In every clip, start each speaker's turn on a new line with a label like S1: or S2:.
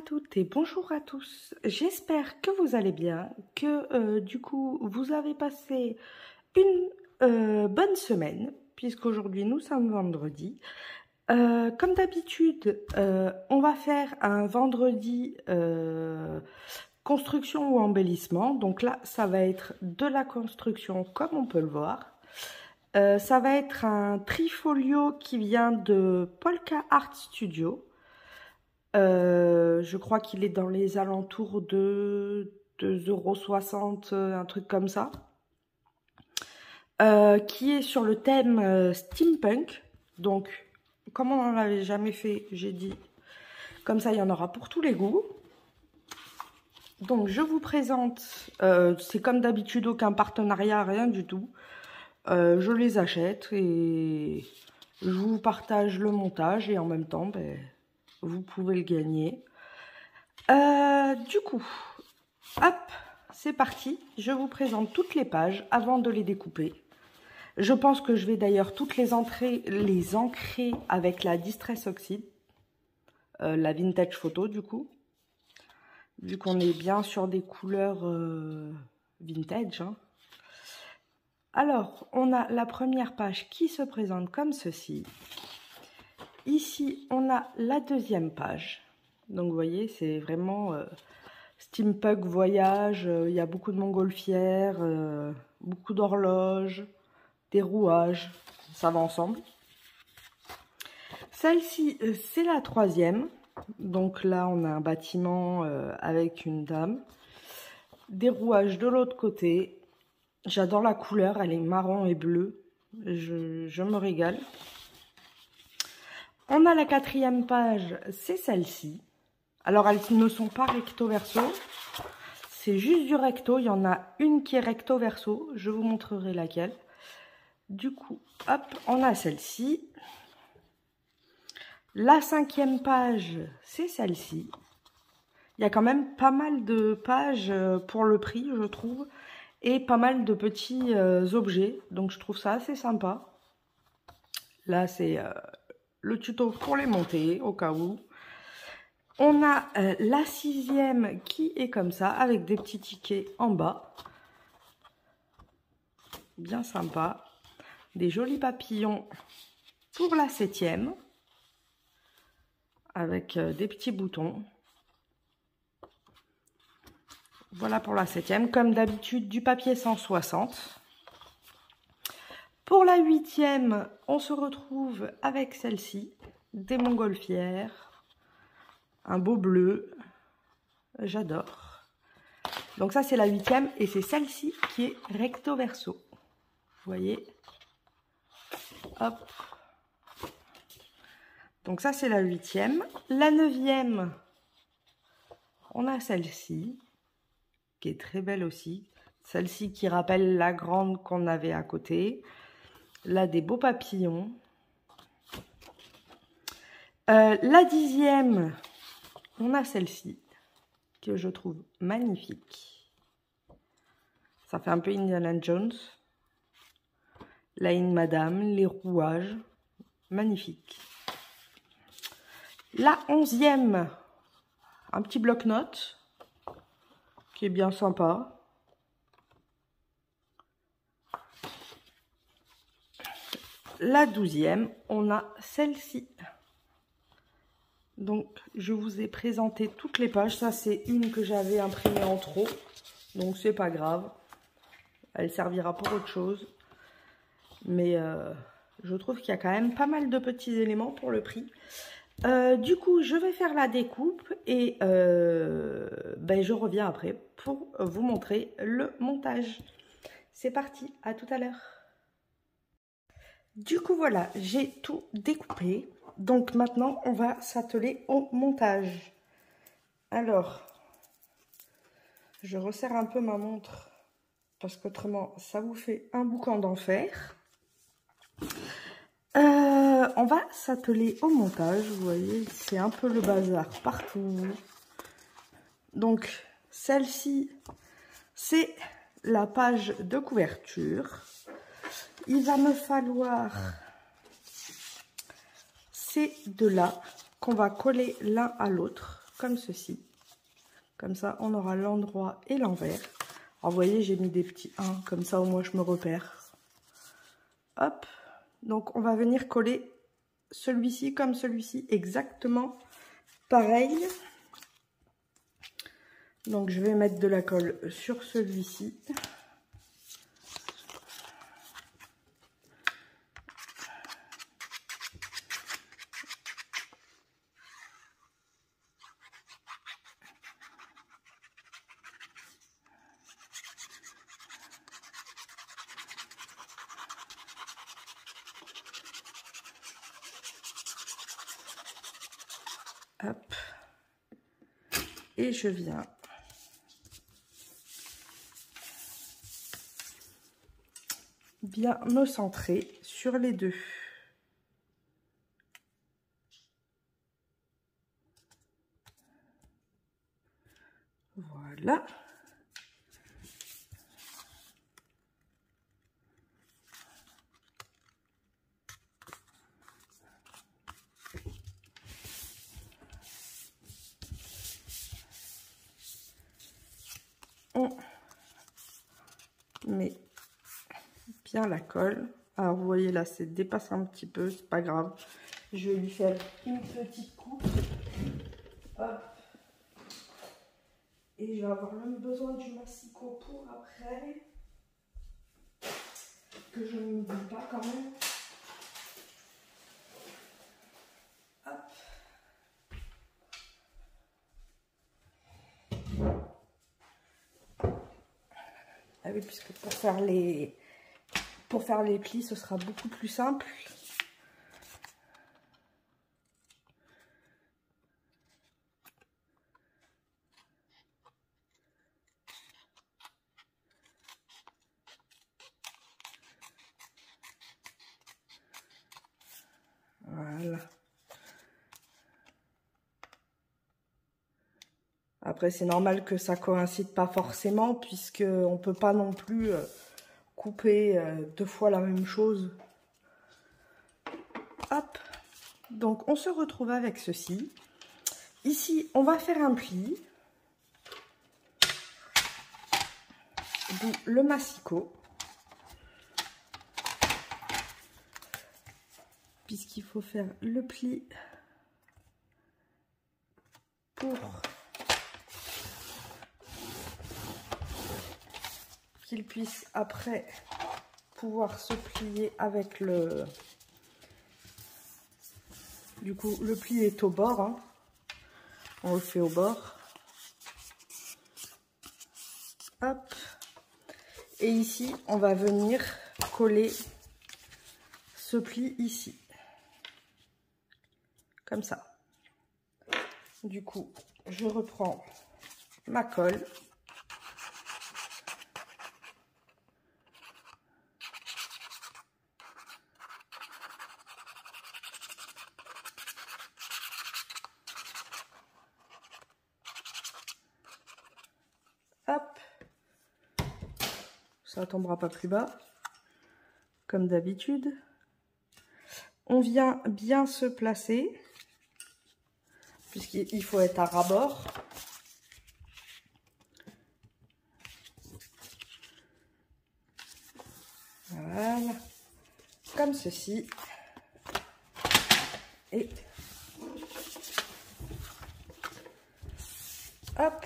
S1: à toutes et bonjour à tous. J'espère que vous allez bien, que du coup vous avez passé une bonne semaine, puisqu'aujourd'hui nous sommes vendredi. Comme d'habitude, on va faire un vendredi construction ou embellissement. Donc là, ça va être de la construction comme on peut le voir. Ça va être un trifolio qui vient de Polka Art Studio. Je crois qu'il est dans les alentours de 2,60 €, un truc comme ça. Qui est sur le thème steampunk. Donc, comme on n'en avait jamais fait, j'ai dit, comme ça il y en aura pour tous les goûts. Donc je vous présente, c'est comme d'habitude aucun partenariat, rien du tout. Je les achète et je vous partage le montage et en même temps, ben, vous pouvez le gagner. Du coup, hop, c'est parti. Je vous présente toutes les pages avant de les découper. Je pense que je vais d'ailleurs toutes les ancrer avec la Distress Oxide, la Vintage Photo du coup. Vu qu'on est bien sur des couleurs vintage. Hein. Alors, on a la première page qui se présente comme ceci. Ici, on a la deuxième page. Donc, vous voyez, c'est vraiment steampunk voyage. Il y a beaucoup de montgolfières, beaucoup d'horloges, des rouages. Ça va ensemble. Celle-ci, c'est la troisième. Donc là, on a un bâtiment avec une dame. Des rouages de l'autre côté. J'adore la couleur, elle est marron et bleu. Je me régale. On a la quatrième page, c'est celle-ci. Alors, elles ne sont pas recto verso. C'est juste du recto. Il y en a une qui est recto verso. Je vous montrerai laquelle. Du coup, hop, on a celle-ci. La cinquième page, c'est celle-ci. Il y a quand même pas mal de pages pour le prix, je trouve. Et pas mal de petits objets. Donc, je trouve ça assez sympa. Là, c'est le tuto pour les monter, au cas où. On a la sixième qui est comme ça, avec des petits tickets en bas. Bien sympa. Des jolis papillons pour la septième. Avec des petits boutons. Voilà pour la septième. Comme d'habitude, du papier 160. Pour la huitième, on se retrouve avec celle-ci. Des montgolfières. Un beau bleu. J'adore. Donc ça, c'est la huitième. Et c'est celle-ci qui est recto verso. Vous voyez. Hop. Donc ça, c'est la huitième. La neuvième, on a celle-ci, qui est très belle aussi. Celle-ci qui rappelle la grande qu'on avait à côté. Là, des beaux papillons. La dixième, on a celle-ci, que je trouve magnifique. Ça fait un peu Indiana Jones. Là, une madame, les rouages, magnifique. La onzième, un petit bloc-notes qui est bien sympa. La douzième, on a celle-ci. Donc, je vous ai présenté toutes les pages. Ça, c'est une que j'avais imprimée en trop. Donc, c'est pas grave. Elle servira pour autre chose. Mais je trouve qu'il y a quand même pas mal de petits éléments pour le prix. Du coup, je vais faire la découpe et ben, je reviens après pour vous montrer le montage. C'est parti, à tout à l'heure. Du coup, voilà, j'ai tout découpé. Donc maintenant, on va s'atteler au montage. Alors, je resserre un peu ma montre parce qu'autrement, ça vous fait un boucan d'enfer. On va s'atteler au montage, vous voyez, c'est un peu le bazar partout. Donc, celle-ci, c'est la page de couverture. Il va me falloir ces deux-là qu'on va coller l'un à l'autre, comme ceci. Comme ça, on aura l'endroit et l'envers. Alors, vous voyez, j'ai mis des petits 1, comme ça, au moins, je me repère. Hop. Donc, on va venir coller celui-ci comme celui-ci, exactement pareil. Donc, je vais mettre de la colle sur celui-ci. Hop. Et je viens bien me centrer sur les deux. Voilà. On met bien la colle. Alors vous voyez là, c'est dépassé un petit peu, c'est pas grave. Je vais lui faire une petite coupe. Hop. Et je vais avoir même besoin du massicot pour après. Que je ne m'oublie pas quand même. Hop. Ah oui, puisque pour faire les plis, ce sera beaucoup plus simple. Voilà. Après, c'est normal que ça coïncide pas forcément, puisque on peut pas non plus couper deux fois la même chose. Hop. Donc, on se retrouve avec ceci. Ici, on va faire un pli. D'où le massicot. Puisqu'il faut faire le pli pour qu'il puisse après pouvoir se plier avec le... Du coup, le pli est au bord. Hein. On le fait au bord. Hop. Et ici, on va venir coller ce pli ici. Comme ça. Du coup, je reprends ma colle. Hop. Ça tombera pas plus bas. Comme d'habitude. On vient bien se placer. Puisqu'il faut être à ras-bord. Voilà. Comme ceci. Et hop.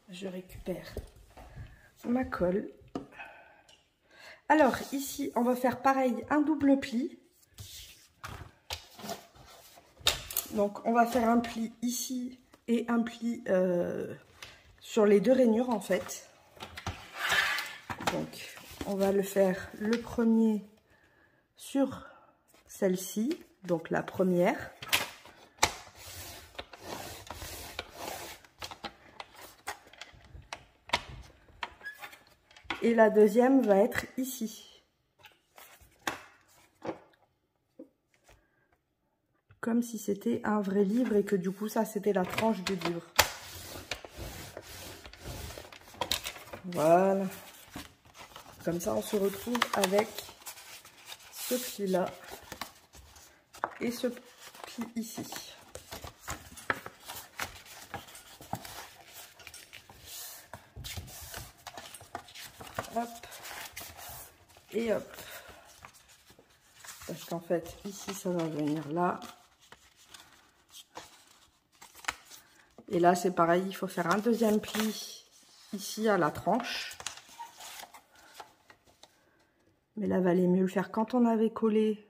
S1: Je récupère ma colle. Alors ici, on va faire pareil, un double pli. Donc, on va faire un pli ici et un pli sur les deux rainures, en fait. Donc, on va le faire le premier sur celle-ci, donc la première. Et la deuxième va être ici. Comme si c'était un vrai livre et que du coup ça c'était la tranche du livre. Voilà. Comme ça on se retrouve avec ce pli là. et ce pli ici. Hop et hop. Parce qu'en fait, ici, ça va venir là. Et là, c'est pareil, il faut faire un deuxième pli ici à la tranche. Mais là, il valait mieux le faire quand on avait collé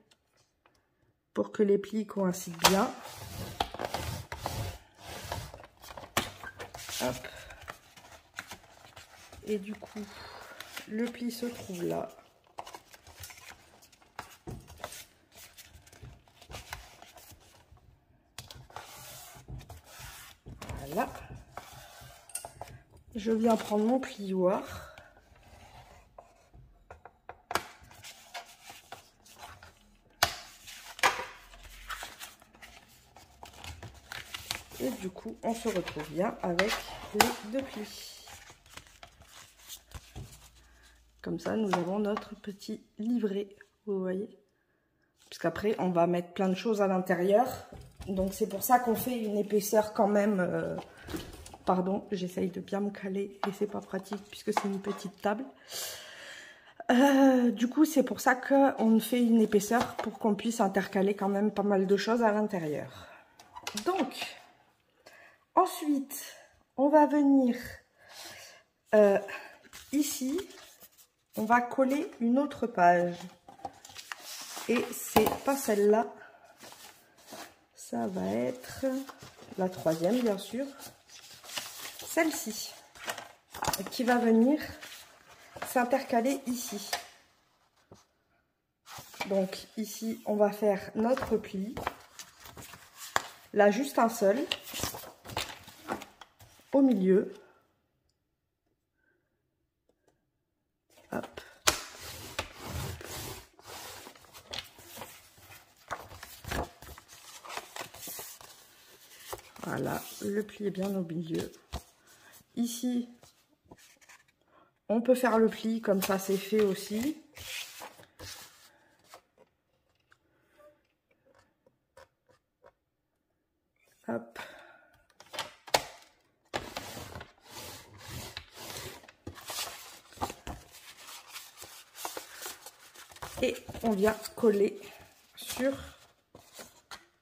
S1: pour que les plis coïncident bien. Hop. Et du coup, le pli se trouve là. Voilà. Je viens prendre mon plioir. Et du coup, on se retrouve bien avec les deux plis. Comme ça, nous avons notre petit livret, vous voyez. Puisqu'après, on va mettre plein de choses à l'intérieur. Donc, c'est pour ça qu'on fait une épaisseur quand même... Pardon, j'essaye de bien me caler et c'est pas pratique puisque c'est une petite table. Du coup, c'est pour ça qu'on fait une épaisseur pour qu'on puisse intercaler quand même pas mal de choses à l'intérieur. Donc, ensuite, on va venir ici, on va coller une autre page. Et c'est pas celle-là, ça va être la troisième, bien sûr. Celle-ci, qui va venir s'intercaler ici. Donc ici, on va faire notre pli. Là, juste un seul. Au milieu. Hop. Voilà, le pli est bien au milieu. Ici, on peut faire le pli, comme ça c'est fait aussi. Hop. Et on vient coller sur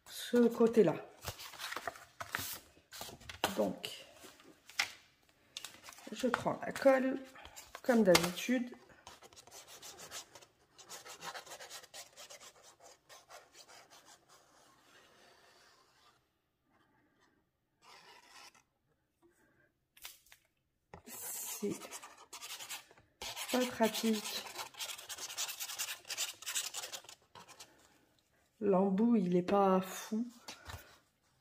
S1: ce côté-là. Donc, je prends la colle, comme d'habitude. C'est pas pratique. L'embout, il est pas fou.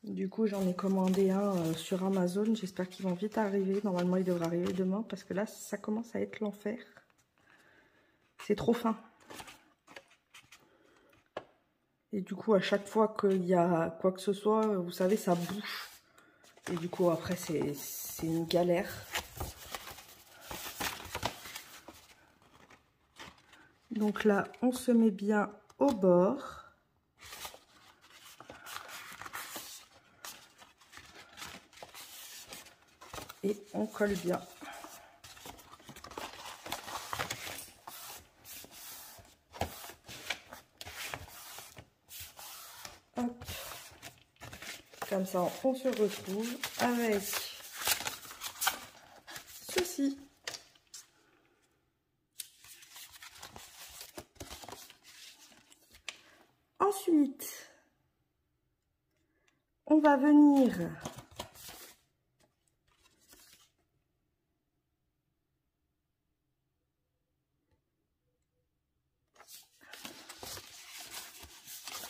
S1: Du coup, j'en ai commandé un sur Amazon. J'espère qu'ils vont vite arriver. Normalement, il devrait arriver demain parce que là, ça commence à être l'enfer. C'est trop fin. Et du coup, à chaque fois qu'il y a quoi que ce soit, vous savez, ça bouche. Et du coup, après, c'est une galère. Donc là, on se met bien au bord. Et on colle bien. Hop. Comme ça, on se retrouve avec ceci. Ensuite, on va venir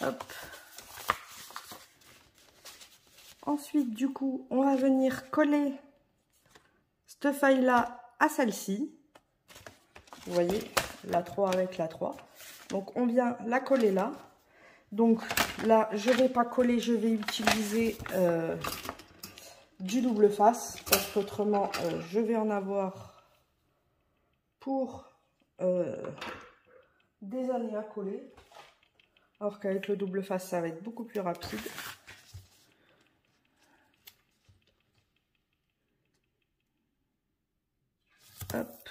S1: hop. Ensuite, du coup, on va venir coller cette feuille-là à celle-ci. Vous voyez, la 3 avec la 3. Donc, on vient la coller là. Donc, là, je ne vais pas coller, je vais utiliser du double face. Parce qu'autrement, je vais en avoir pour des années à coller. Alors qu'avec le double face, ça va être beaucoup plus rapide. Hop.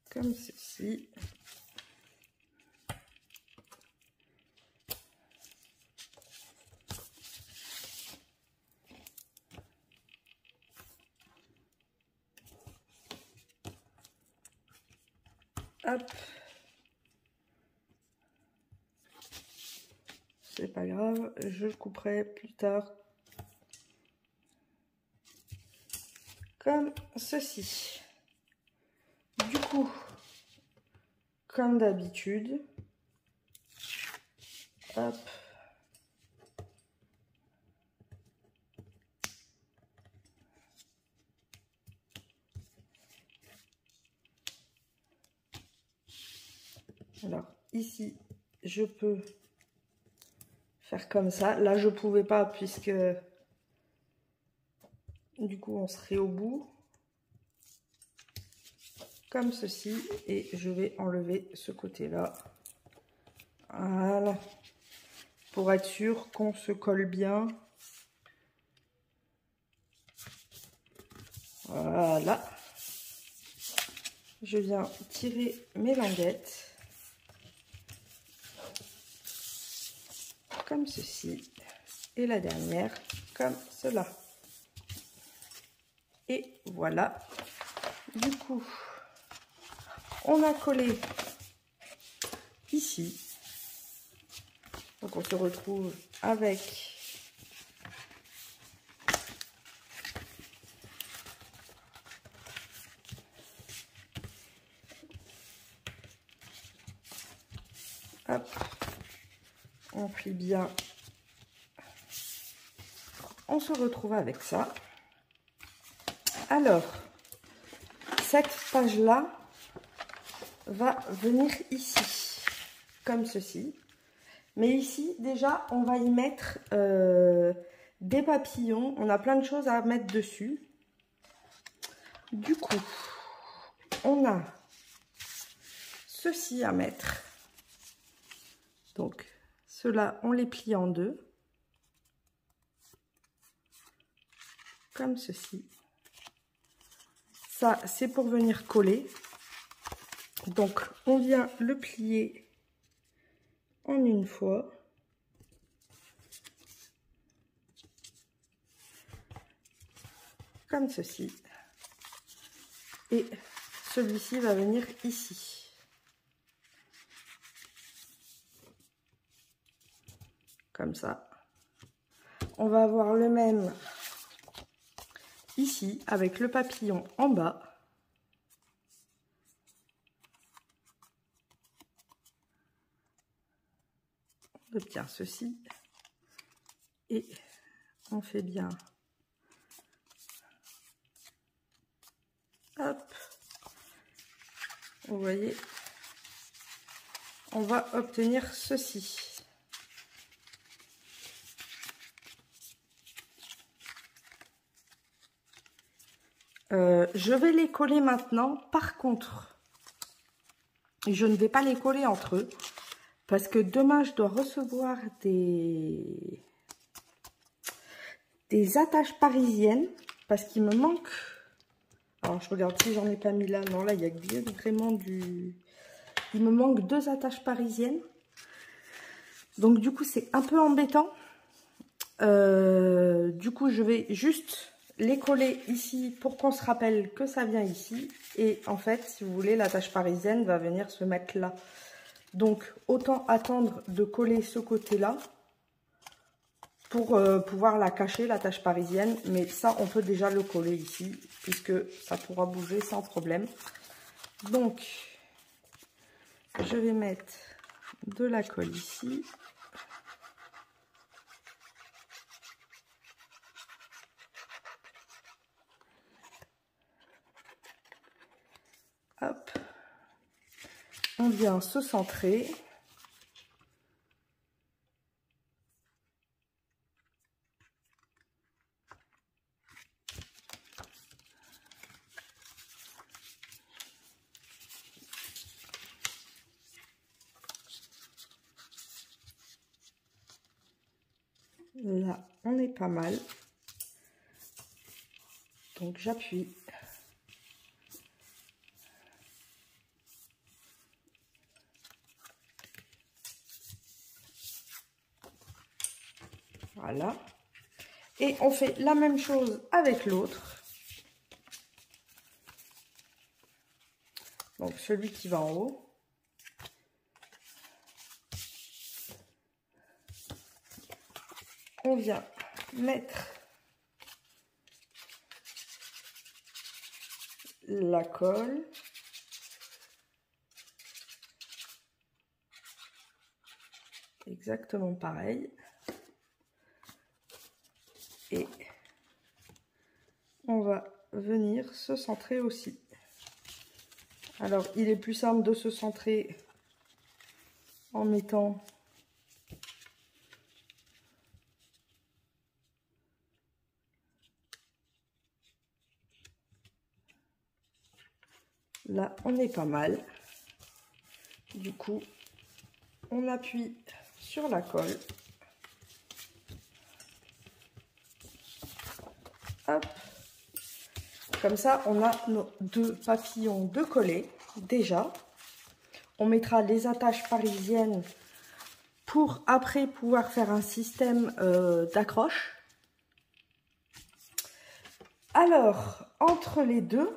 S1: Comme ceci. Hop. C'est pas grave, je le couperai plus tard. Comme ceci. Du coup, comme d'habitude, hop. Alors, ici, je peux faire comme ça. Là, je pouvais pas puisque du coup, on serait au bout. Comme ceci. Et je vais enlever ce côté-là. Voilà. Pour être sûr qu'on se colle bien. Voilà. Je viens tirer mes languettes. Comme ceci. Et la dernière, comme cela. Et voilà. Du coup, on a collé ici. Donc on se retrouve avec hop, on plie bien. On se retrouve avec ça. Alors, cette page-là va venir ici, comme ceci. Mais ici, déjà, on va y mettre des papillons. On a plein de choses à mettre dessus. Du coup, on a ceci à mettre. Donc, ceux-là, on les plie en deux. Comme ceci. Ça, c'est pour venir coller. Donc, on vient le plier en une fois. Comme ceci. Et celui-ci va venir ici. Comme ça. On va avoir le même ici avec le papillon en bas. On obtient ceci. Et on fait bien. Hop. Vous voyez, on va obtenir ceci. Je vais les coller maintenant. Par contre, je ne vais pas les coller entre eux parce que demain, je dois recevoir des attaches parisiennes parce qu'il me manque. Alors, je regarde si j'en ai pas mis là. Non, là, il y a vraiment du... Il me manque 2 attaches parisiennes. Donc, du coup, c'est un peu embêtant. Du coup, je vais juste les coller ici pour qu'on se rappelle que ça vient ici. Et en fait, si vous voulez, l'attache parisienne va venir se mettre là. Donc, autant attendre de coller ce côté-là pour pouvoir la cacher, l'attache parisienne. Mais ça, on peut déjà le coller ici, puisque ça pourra bouger sans problème. Donc, je vais mettre de la colle ici. Hop. On vient se centrer. Là, on est pas mal. Donc, j'appuie. Voilà. Et on fait la même chose avec l'autre. Donc, celui qui va en haut. On vient mettre la colle. Exactement pareil. Et on va venir se centrer aussi. Alors, il est plus simple de se centrer en mettant là, on est pas mal. Du coup, on appuie sur la colle. Hop. Comme ça, on a nos deux papillons de collés déjà. On mettra les attaches parisiennes pour après pouvoir faire un système d'accroche. Alors, entre les deux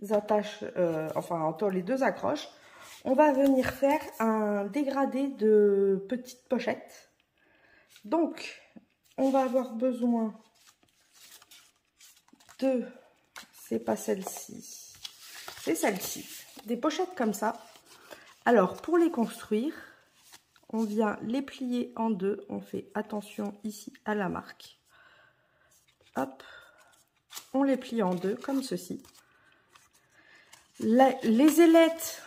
S1: attaches, entre les deux accroches, on va venir faire un dégradé de petites pochettes. Donc, on va avoir besoin de, c'est pas celle-ci, c'est celle-ci, des pochettes comme ça. Alors, pour les construire, on vient les plier en deux. On fait attention ici à la marque. Hop, on les plie en deux comme ceci. Les ailettes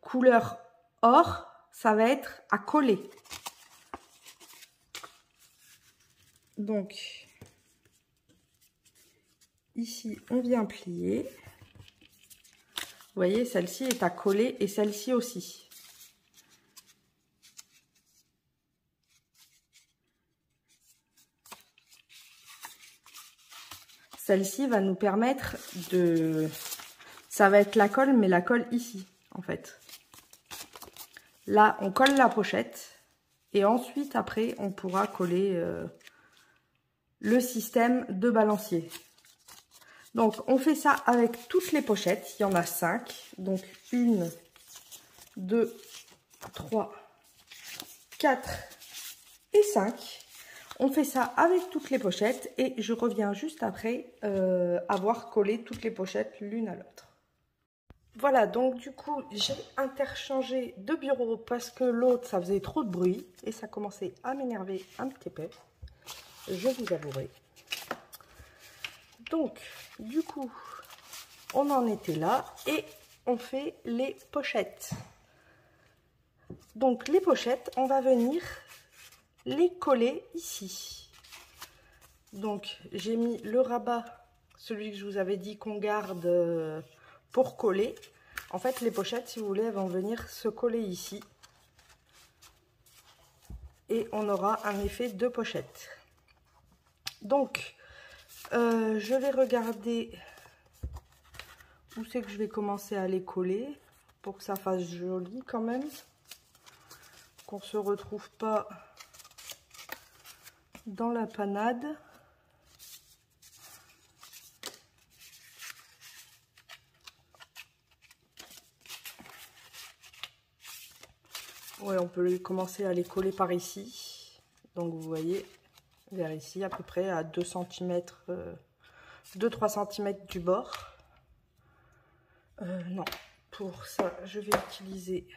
S1: couleur or, ça va être à coller. Donc, ici, on vient plier. Vous voyez, celle-ci est à coller et celle-ci aussi. Celle-ci va nous permettre de... Ça va être la colle, mais la colle ici, en fait. Là, on colle la pochette. Et ensuite, après, on pourra coller le système de balancier. Donc, on fait ça avec toutes les pochettes. Il y en a 5. Donc, 1, 2, 3, 4 et 5. On fait ça avec toutes les pochettes et je reviens juste après avoir collé toutes les pochettes l'une à l'autre. Voilà, donc du coup, j'ai interchangé de bureau parce que l'autre, ça faisait trop de bruit et ça commençait à m'énerver un petit peu, je vous avouerai. Donc, du coup, on en était là et on fait les pochettes. Donc, les pochettes, on va venir les coller ici. Donc j'ai mis le rabat, celui que je vous avais dit qu'on garde pour coller. En fait, les pochettes, si vous voulez, elles vont venir se coller ici. Et on aura un effet de pochette. Donc, je vais regarder où c'est que je vais commencer à les coller pour que ça fasse joli quand même. Qu'on ne se retrouve pas dans la panade. Ouais, on peut commencer à les coller par ici. Donc vous voyez, vers ici, à peu près à 2 cm, 2-3 cm du bord. Non, pour ça, je vais utiliser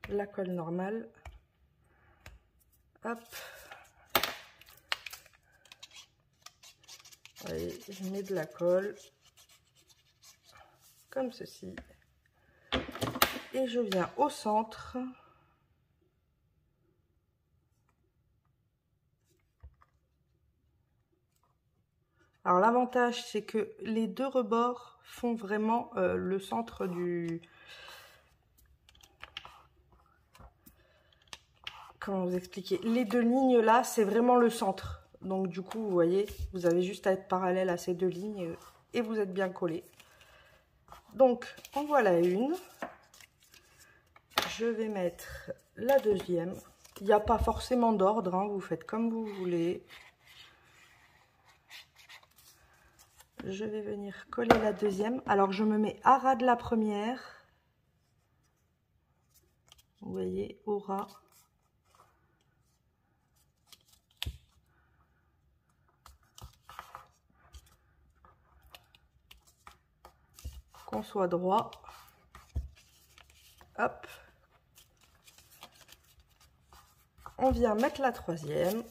S1: la colle normale. Hop. Allez, je mets de la colle comme ceci et je viens au centre. Alors l'avantage, c'est que les deux rebords font vraiment le centre du... comment vous expliquer, les deux lignes là, c'est vraiment le centre. Donc du coup, vous voyez, vous avez juste à être parallèle à ces deux lignes et vous êtes bien collé. Donc, en voilà une. Je vais mettre la deuxième. Il n'y a pas forcément d'ordre, hein, vous faites comme vous voulez. Je vais venir coller la deuxième. Alors, je me mets à ras de la première. Vous voyez, au ras. Qu'on soit droit. Hop. On vient mettre la troisième.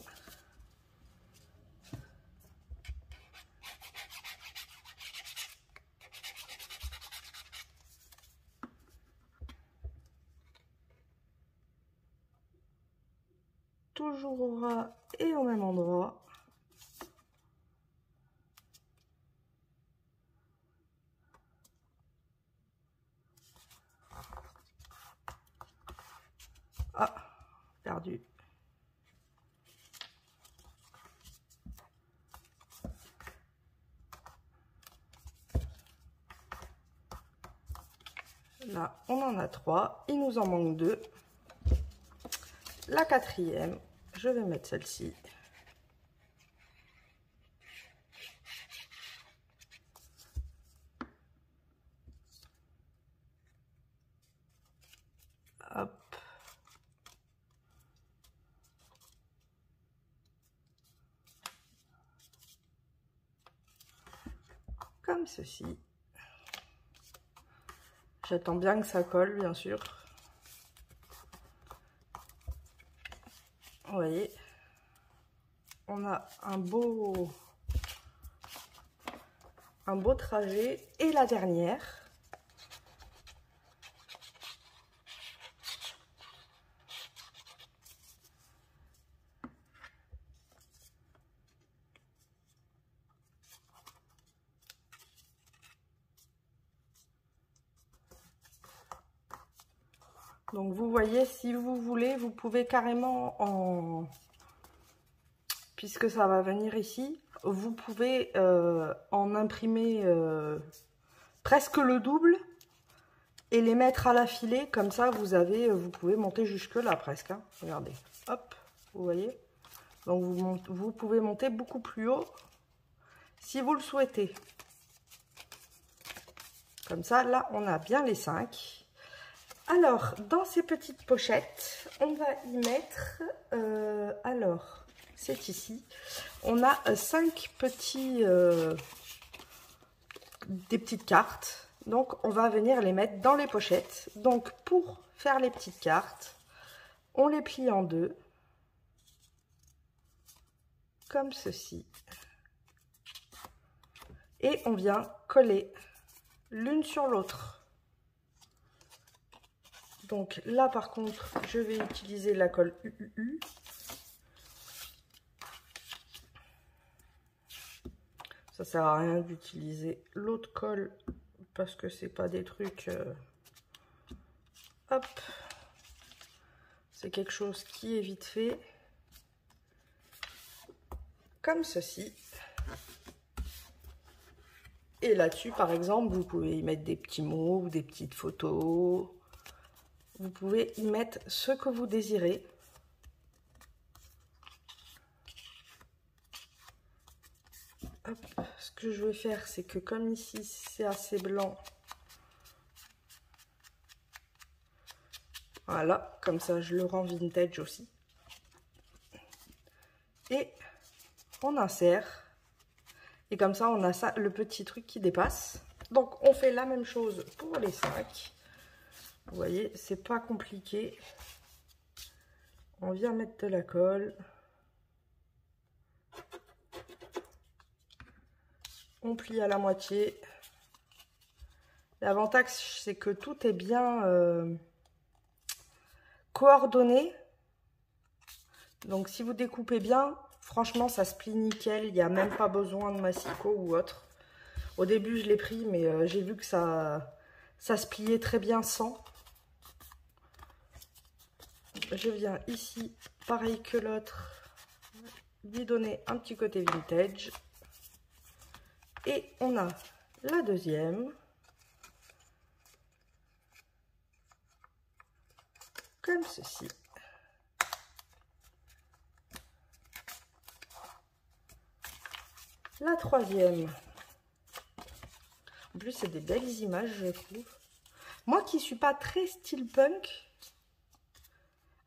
S1: Toujours au ras et au même endroit. Ah, perdu. Là, on en a 3. Il nous en manque 2. La quatrième, je vais mettre celle-ci. Hop. Comme ceci. J'attends bien que ça colle, bien sûr. Vous voyez, on a un beau trajet. Et la dernière. Donc vous voyez, si vous voulez, vous pouvez carrément puisque ça va venir ici, vous pouvez en imprimer presque le double et les mettre à l'affilée. Comme ça, vous pouvez monter jusque là presque. Hein. Regardez, hop, vous voyez. Donc vous pouvez monter beaucoup plus haut si vous le souhaitez. Comme ça, là, on a bien les 5. Alors, dans ces petites pochettes, on va y mettre, alors, c'est ici, on a 5 petits, des petites cartes. Donc, on va venir les mettre dans les pochettes. Donc, pour faire les petites cartes, on les plie en deux, comme ceci. Et on vient coller l'une sur l'autre. Donc là, par contre, je vais utiliser la colle UUU. Ça sert à rien d'utiliser l'autre colle parce que c'est pas des trucs... Hop. C'est quelque chose qui est vite fait. Comme ceci. Et là-dessus, par exemple, vous pouvez y mettre des petits mots ou des petites photos. Vous pouvez y mettre ce que vous désirez. Hop. Ce que je vais faire, c'est que comme ici, c'est assez blanc. Voilà, comme ça, je le rends vintage aussi. Et on insère. Et comme ça, on a ça, le petit truc qui dépasse. Donc, on fait la même chose pour les 5. Vous voyez, c'est pas compliqué. On vient mettre de la colle. On plie à la moitié. L'avantage, c'est que tout est bien coordonné. Donc, si vous découpez bien, franchement, ça se plie nickel. Il n'y a même pas besoin de massicot ou autre. Au début, je l'ai pris, mais j'ai vu que ça se pliait très bien sans. je viens ici, pareil que l'autre, lui donner un petit côté vintage. Et on a la deuxième. Comme ceci. La troisième. En plus, c'est des belles images, je trouve. Moi qui suis pas très steampunk.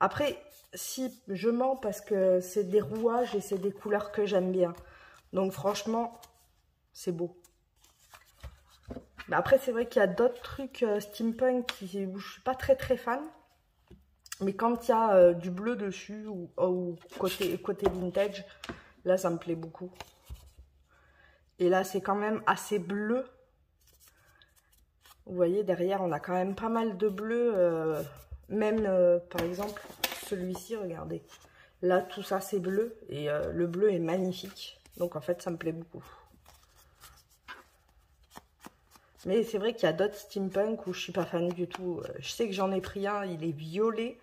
S1: Après, si je mens parce que c'est des rouages et c'est des couleurs que j'aime bien. Donc franchement, c'est beau. Mais après, c'est vrai qu'il y a d'autres trucs steampunk où je suis pas très fan. Mais quand il y a du bleu dessus ou côté vintage, là, ça me plaît beaucoup. Et là, c'est quand même assez bleu. Vous voyez, derrière, on a quand même pas mal de bleu. Même, par exemple, celui-ci, regardez. Là, tout ça, c'est bleu. Et le bleu est magnifique. Donc, en fait, ça me plaît beaucoup. Mais c'est vrai qu'il y a d'autres steampunk où je suis pas fan du tout. Je sais que j'en ai pris un, il est violet.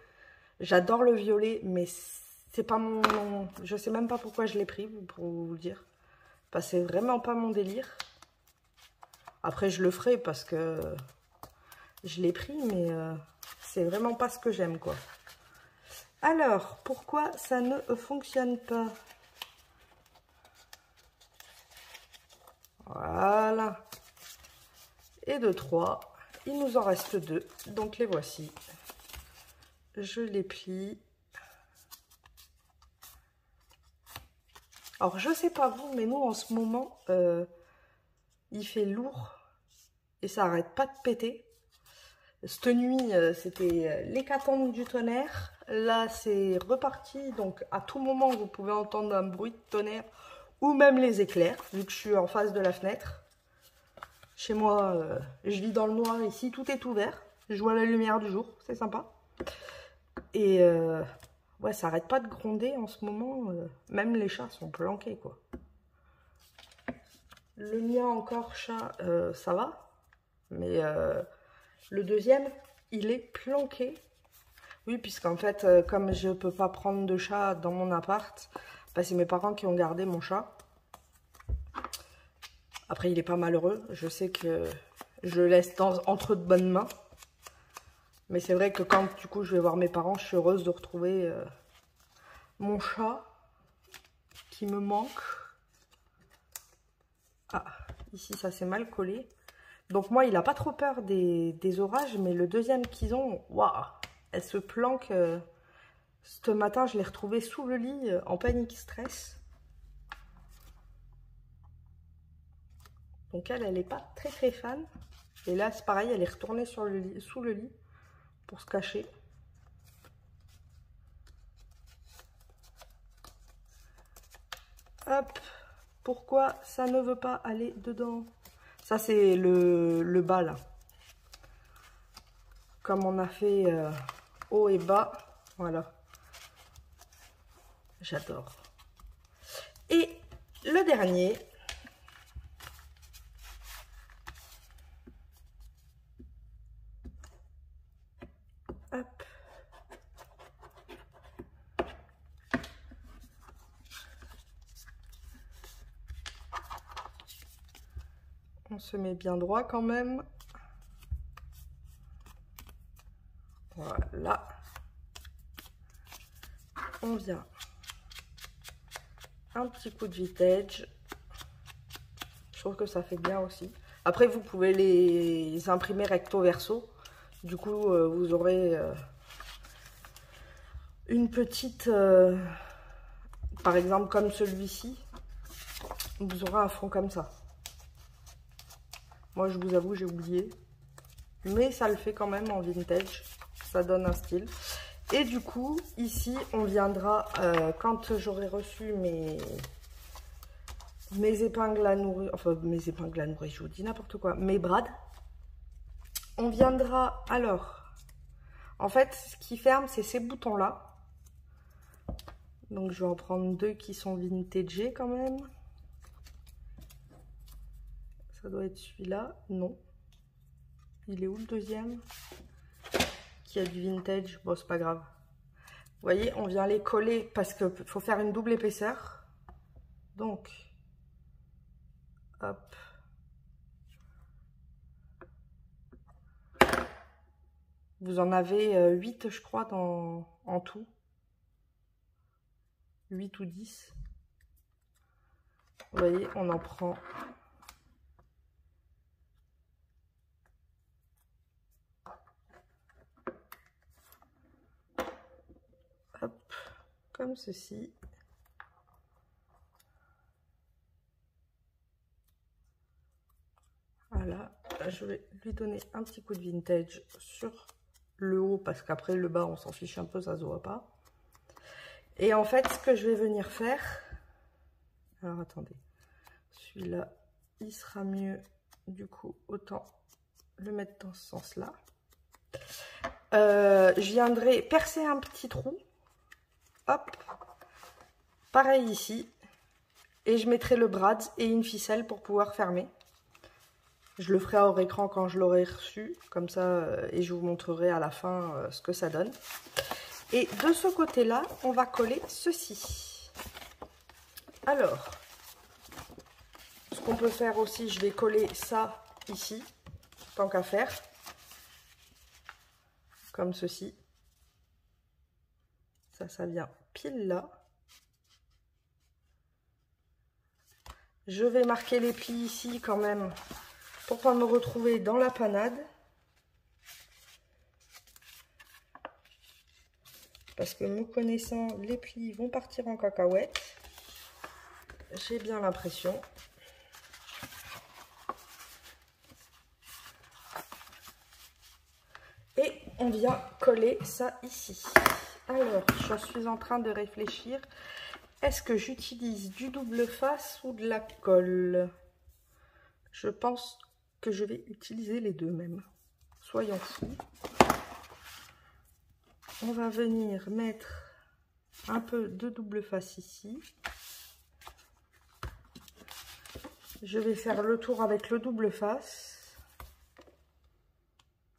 S1: J'adore le violet, mais c'est pas mon... Je sais même pas pourquoi je l'ai pris, pour vous dire. Parce que c'est vraiment pas mon délire. Après, je le ferai parce que je l'ai pris, mais c'est vraiment pas ce que j'aime, quoi. Alors, pourquoi ça ne fonctionne pas? Voilà. Et de 3, il nous en reste 2. Donc, les voici. Je les plie. Alors, je sais pas vous, mais nous, en ce moment, il fait lourd et ça arrête pas de péter. Cette nuit, c'était l'hécatombe du tonnerre. Là, c'est reparti. Donc, à tout moment, vous pouvez entendre un bruit de tonnerre ou même les éclairs, vu que je suis en face de la fenêtre. Chez moi, je vis dans le noir ici. Tout est ouvert. Je vois la lumière du jour. C'est sympa. Et ouais, ça arrête pas de gronder en ce moment. Même les chats sont planqués, quoi. Le mien encore, chat, ça va. Mais le deuxième, il est planqué. Oui, puisqu'en fait, comme je peux pas prendre de chat dans mon appart, bah, c'est mes parents qui ont gardé mon chat. Après, il est pas malheureux. Je sais que je le laisse entre de bonnes mains. Mais c'est vrai que quand, du coup, je vais voir mes parents, je suis heureuse de retrouver mon chat qui me manque. Ah, ici, ça s'est mal collé. Donc, moi, il n'a pas trop peur des orages, mais le deuxième qu'ils ont, waouh, elle se planque. Ce matin, je l'ai retrouvée sous le lit, en panique stress. Donc, elle n'est pas très fan. Et là, c'est pareil, elle est retournée sur le lit, sous le lit pour se cacher. Hop, pourquoi ça ne veut pas aller dedans? Ça, c'est le bas, là. Comme on a fait haut et bas, voilà. J'adore. Et le dernier. Hop. On se met bien droit quand même. Voilà. On vient. Un petit coup de vintage. Je trouve que ça fait bien aussi. Après, vous pouvez les imprimer recto verso. Du coup, vous aurez une petite... par exemple, comme celui-ci. Vous aurez un fond comme ça. Moi, je vous avoue, j'ai oublié. Mais ça le fait quand même en vintage. Ça donne un style. Et du coup, ici, on viendra, quand j'aurai reçu mes épingles à nourrir, enfin, mes épingles à nourrir, je vous dis n'importe quoi, mes brades. On viendra, alors, en fait, ce qui ferme, c'est ces boutons-là. Donc, je vais en prendre 2 qui sont vintage quand même. Ça doit être celui-là. Non. Il est où le deuxième? Qui a du vintage? Bon, c'est pas grave. voyez, on vient les coller parce qu'il faut faire une double épaisseur. Donc, hop. Vous en avez 8, je crois, en tout. 8 ou 10. Vous voyez, on en prend. Hop, comme ceci. Voilà, je vais lui donner un petit coup de vintage sur le haut parce qu'après le bas on s'en fiche un peu, ça se voit pas. Et en fait ce que je vais venir faire, alors attendez, celui-là il sera mieux, du coup autant le mettre dans ce sens là. Je viendrai percer un petit trou, hop, pareil ici, et je mettrai le brad et une ficelle pour pouvoir fermer. Je le ferai hors écran quand je l'aurai reçu, comme ça, et je vous montrerai à la fin ce que ça donne. Et de ce côté-là, on va coller ceci. Alors, ce qu'on peut faire aussi, je vais coller ça ici, tant qu'à faire, comme ceci. Ça vient pile là. Je vais marquer les plis ici quand même, pour pas me retrouver dans la panade. Parce que me connaissant, les plis vont partir en cacahuète. J'ai bien l'impression. Et on vient coller ça ici. Alors, je suis en train de réfléchir. Est-ce que j'utilise du double face ou de la colle? Je pense que je vais utiliser les deux même. Soyons fous. On va venir mettre un peu de double face ici. Je vais faire le tour avec le double face,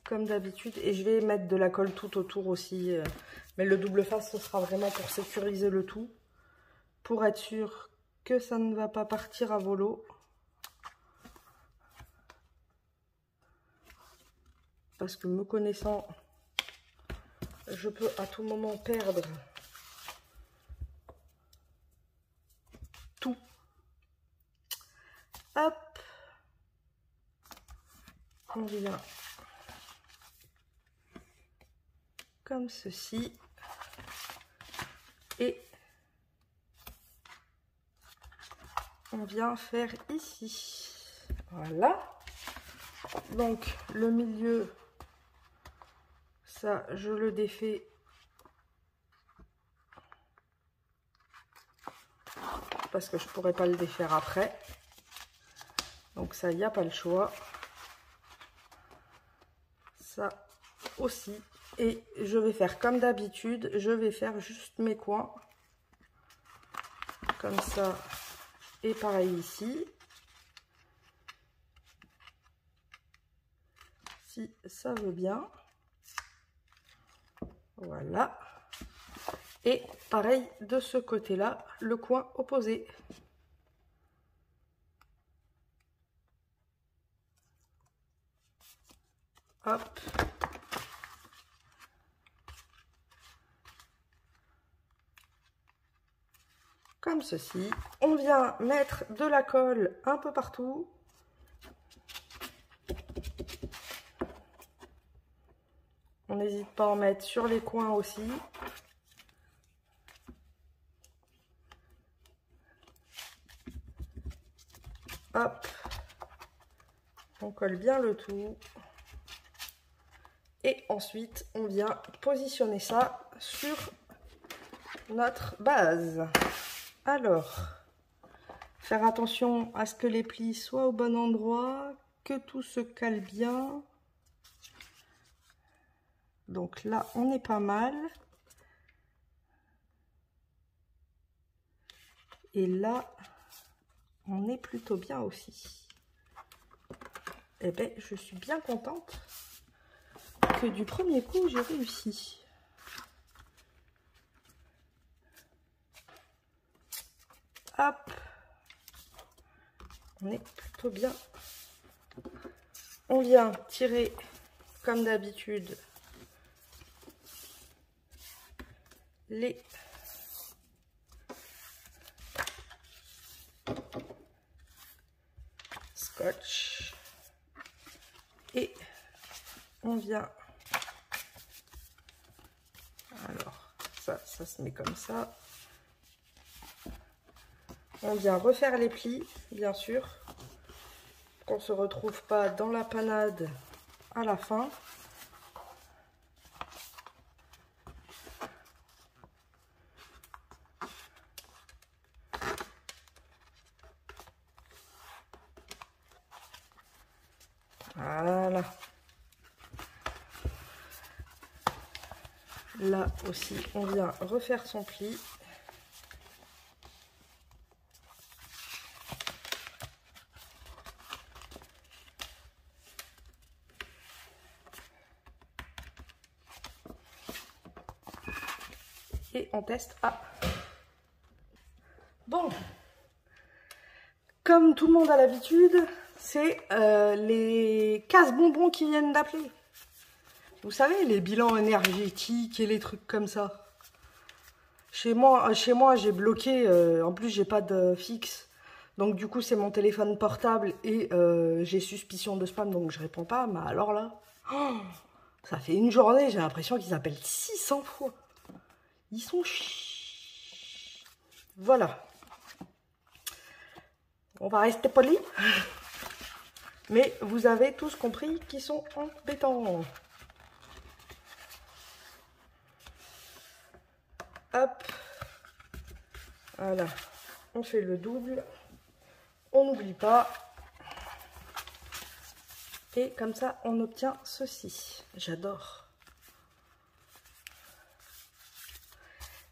S1: comme d'habitude. Et je vais mettre de la colle tout autour aussi. Mais le double face, ce sera vraiment pour sécuriser le tout. Pour être sûr que ça ne va pas partir à volo. Parce que me connaissant, je peux à tout moment perdre tout. Hop, on vient comme ceci et on vient faire ici. Voilà. Donc le milieu, ça je le défais parce que je pourrais pas le défaire après. Donc ça, il n'y a pas le choix. Ça aussi. Et je vais faire comme d'habitude, je vais faire juste mes coins. Comme ça. Et pareil ici. Si ça veut bien. Voilà. Et pareil de ce côté-là, le coin opposé. Hop. Comme ceci. On vient mettre de la colle un peu partout. On n'hésite pas à en mettre sur les coins aussi. Hop. On colle bien le tout. Et ensuite, on vient positionner ça sur notre base. Alors, faire attention à ce que les plis soient au bon endroit, que tout se cale bien. Donc là, on est pas mal. Et là, on est plutôt bien aussi. Eh bien, je suis bien contente que du premier coup, j'ai réussi. Hop. On est plutôt bien. On vient tirer comme d'habitude les scotch et on vient, alors ça se met comme ça, on vient refaire les plis bien sûr, qu'on se retrouve pas dans la panade à la fin. Voilà. Là aussi, on vient refaire son pli. Et on teste. Ah. Bon. Comme tout le monde a l'habitude, c'est les casse-bonbons qui viennent d'appeler. Vous savez, les bilans énergétiques et les trucs comme ça. Chez moi j'ai bloqué, en plus j'ai pas de fixe. Donc du coup c'est mon téléphone portable et j'ai suspicion de spam, donc je réponds pas. Mais alors là, oh, ça fait une journée, j'ai l'impression qu'ils appellent 600 fois. Ils sont chiants. Voilà. On va rester poli. Mais vous avez tous compris qu'ils sont embêtants. Hop. Voilà. On fait le double. On n'oublie pas. Et comme ça, on obtient ceci. J'adore.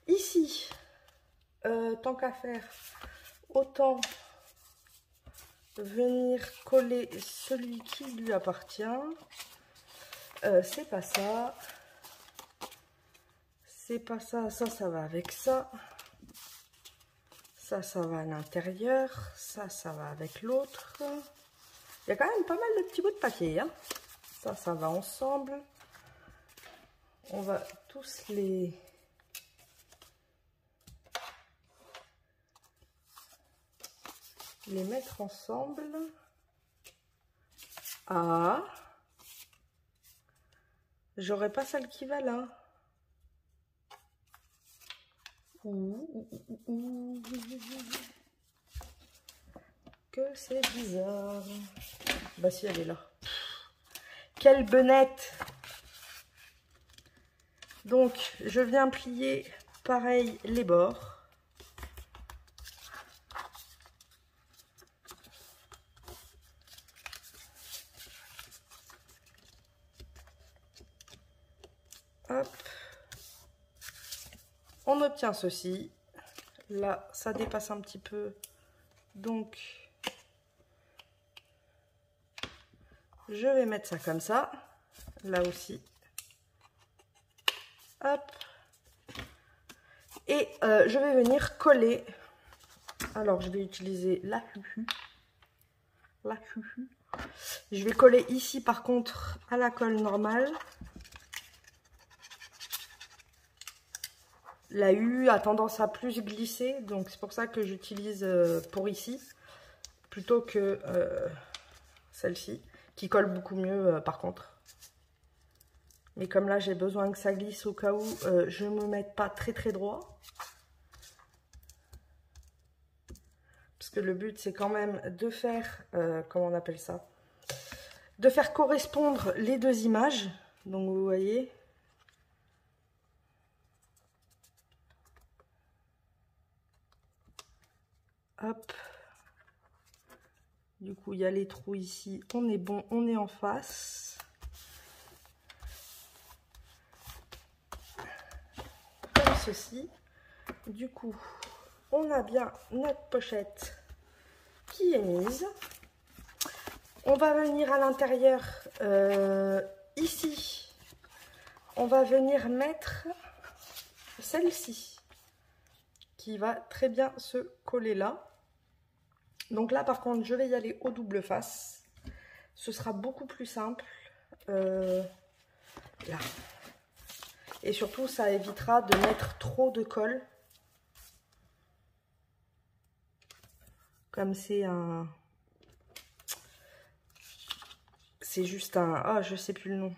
S1: Ici, tant qu'à faire, autant venir coller celui qui lui appartient. C'est pas ça. C'est pas ça. Ça va avec ça. Ça va à l'intérieur. Ça va avec l'autre. Il y a quand même pas mal de petits bouts de papier. Hein. Ça va ensemble. On va tous les mettre ensemble. Ah, j'aurais pas celle qui va là. Que c'est bizarre. Bah si, elle est là. Quelle benette. Donc je viens plier pareil les bords. Hop. On obtient ceci. Là, ça dépasse un petit peu. Donc, je vais mettre ça comme ça. Là aussi. Hop. Et je vais venir coller. Alors, je vais utiliser la chuchu. La chuchu. Je vais coller ici, par contre, à la colle normale. La U a tendance à plus glisser, donc c'est pour ça que j'utilise pour ici, plutôt que celle-ci, qui colle beaucoup mieux par contre. Mais comme là j'ai besoin que ça glisse au cas où je ne me mette pas très droit. Parce que le but c'est quand même de faire, comment on appelle ça? De faire correspondre les deux images, donc vous voyez. Hop. Du coup, il y a les trous ici. On est bon, on est en face. Comme ceci. Du coup, on a bien notre pochette qui est mise. On va venir à l'intérieur, ici. On va venir mettre celle-ci, qui va très bien se coller là. Donc là par contre je vais y aller au double face. Ce sera beaucoup plus simple. Là. Et surtout ça évitera de mettre trop de colle. Comme c'est un... C'est juste un... Ah, je sais plus le nom.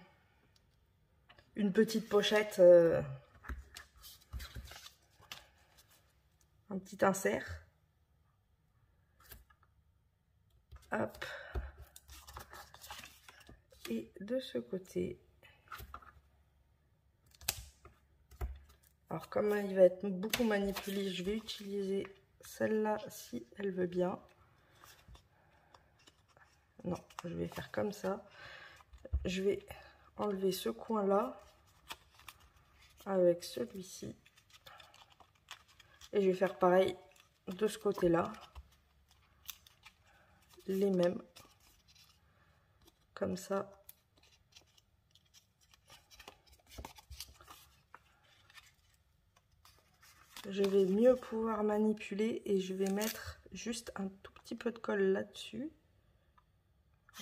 S1: Une petite pochette. Un petit insert. Hop. Et de ce côté. Alors comme il va être beaucoup manipulé, je vais utiliser celle-là si elle veut bien. Non, je vais faire comme ça. Je vais enlever ce coin-là avec celui-ci. Et je vais faire pareil de ce côté-là. Les mêmes. Comme ça. Je vais mieux pouvoir manipuler et je vais mettre juste un tout petit peu de colle là-dessus.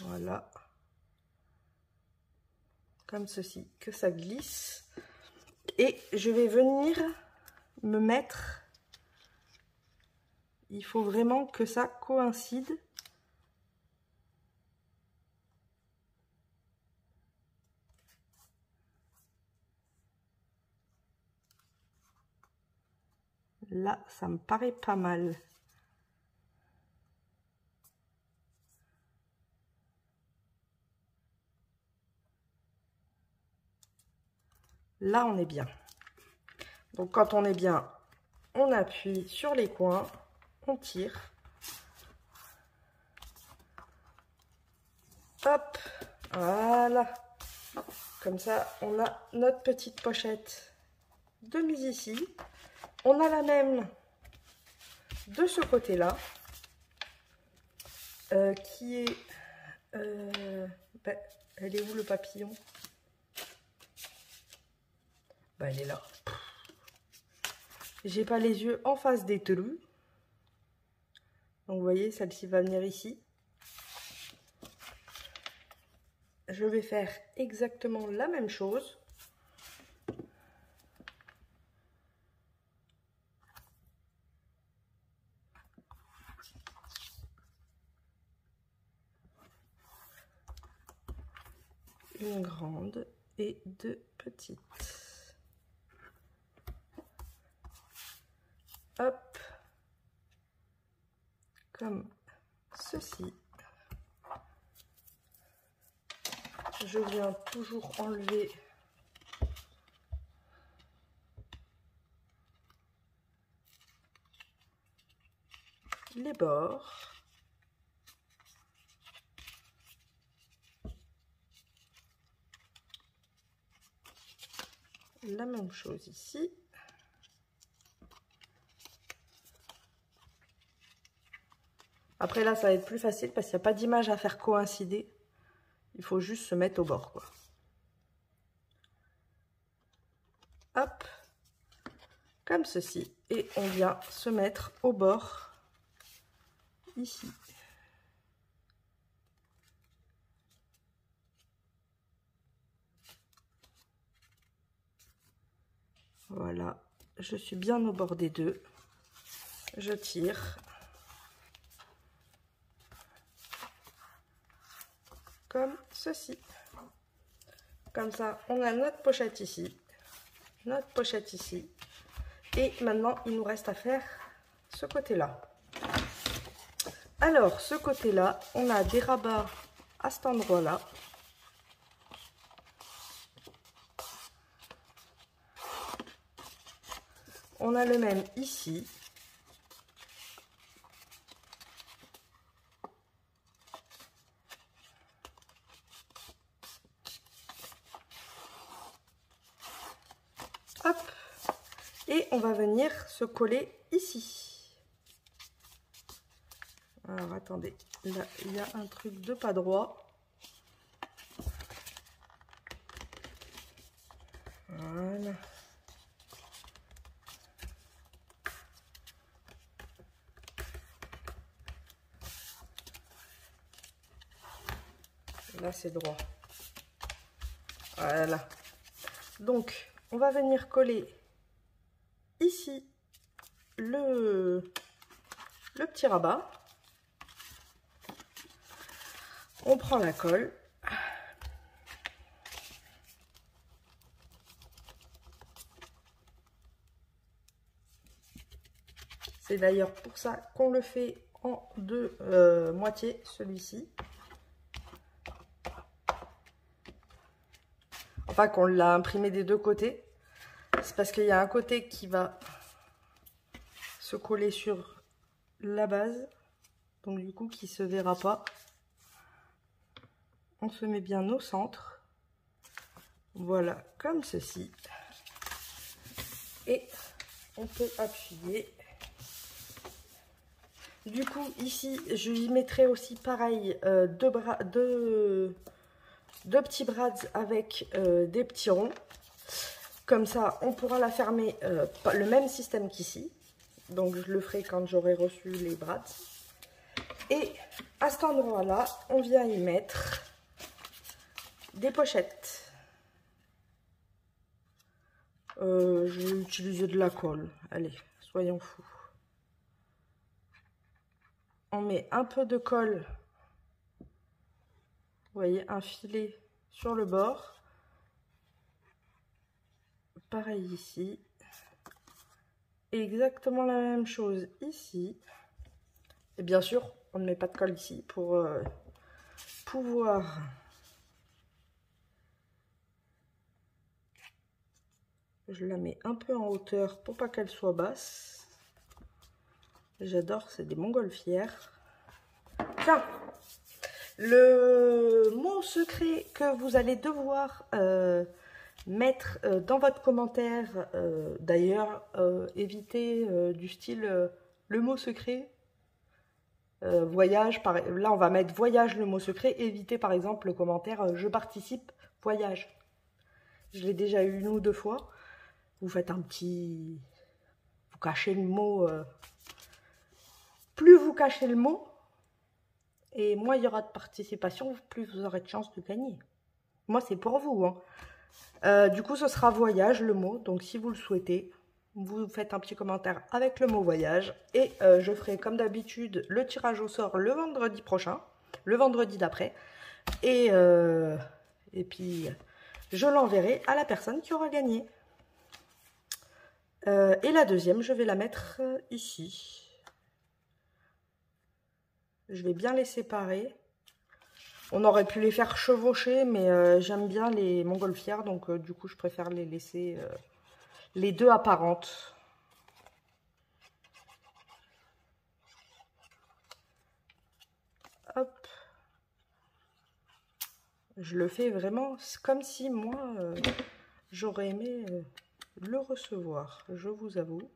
S1: Voilà. Comme ceci, que ça glisse. Et je vais venir me mettre... Il faut vraiment que ça coïncide. Là, ça me paraît pas mal. Là, on est bien. Donc, quand on est bien, on appuie sur les coins, on tire. Hop, voilà. Comme ça, on a notre petite pochette de mise ici. On a la même de ce côté-là, qui est... elle est où le papillon? Bah, elle est là. J'ai pas les yeux en face des trous. Donc, vous voyez, celle-ci va venir ici. Je vais faire exactement la même chose. Une grande et deux petites. Hop, comme ceci. Je viens toujours enlever les bords. La même chose ici. Après là, ça va être plus facile parce qu'il n'y a pas d'image à faire coïncider. Il faut juste se mettre au bord, quoi. Hop, comme ceci. Et on vient se mettre au bord, ici. Voilà, je suis bien au bord des deux. Je tire. Comme ceci. Comme ça, on a notre pochette ici. Notre pochette ici. Et maintenant, il nous reste à faire ce côté-là. Alors, ce côté-là, on a des rabats à cet endroit-là. On a le même ici. Hop. Et on va venir se coller ici. Alors, attendez. Là, il y a un truc de pas droit. Voilà. Là, c'est droit. Voilà. Donc, on va venir coller ici le petit rabat. On prend la colle. C'est d'ailleurs pour ça qu'on le fait en deux moitiés, celui-ci. Enfin, qu'on l'a imprimé des deux côtés. C'est parce qu'il y a un côté qui va se coller sur la base. Donc du coup, qui ne se verra pas. On se met bien au centre. Voilà, comme ceci. Et on peut appuyer. Du coup, ici, je y mettrai aussi pareil deux petits brads avec des petits ronds. Comme ça, on pourra la fermer le même système qu'ici. Donc, je le ferai quand j'aurai reçu les brads. Et à cet endroit-là, on vient y mettre des pochettes. Je vais utiliser de la colle. Allez, soyons fous. On met un peu de colle, vous voyez, un filet sur le bord. Pareil ici. Exactement la même chose ici. Et bien sûr, on ne met pas de colle ici pour pouvoir je la mets un peu en hauteur pour pas qu'elle soit basse. J'adore, c'est des montgolfières. Tiens, le mot secret que vous allez devoir mettre dans votre commentaire, d'ailleurs, évitez du style le mot secret, voyage, là on va mettre voyage le mot secret, évitez par exemple le commentaire je participe voyage. Je l'ai déjà eu une ou deux fois. Vous faites un petit... Vous cachez le mot... Plus vous cachez le mot, et moins il y aura de participation, plus vous aurez de chances de gagner. Moi, c'est pour vous. Hein. Du coup, ce sera voyage, le mot. Donc, si vous le souhaitez, vous faites un petit commentaire avec le mot voyage. Et je ferai, comme d'habitude, le tirage au sort le vendredi prochain, le vendredi d'après. Et puis, je l'enverrai à la personne qui aura gagné. Et la deuxième, je vais la mettre ici. Je vais bien les séparer. On aurait pu les faire chevaucher, mais j'aime bien les montgolfières, donc du coup, je préfère les laisser les deux apparentes. Hop. Je le fais vraiment comme si moi, j'aurais aimé le recevoir, je vous avoue.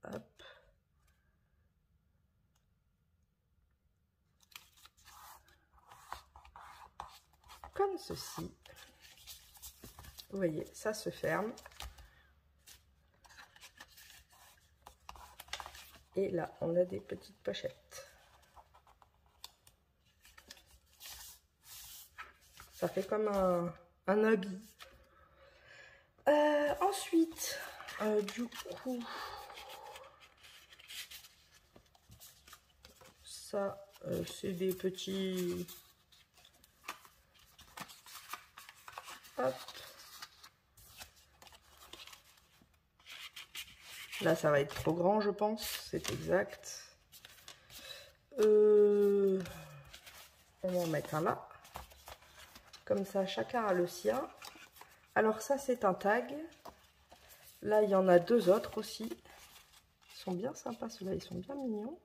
S1: Hop. Comme ceci. Vous voyez, ça se ferme. Et là, on a des petites pochettes. Ça fait comme un habit. Ensuite, du coup, ça, c'est des petits... Hop. Là, ça va être trop grand, je pense. C'est exact. On va en mettre un là. Comme ça, chacun a le sien. Alors ça, c'est un tag. Là, il y en a deux autres aussi. Ils sont bien sympas, ceux-là. Ils sont bien mignons.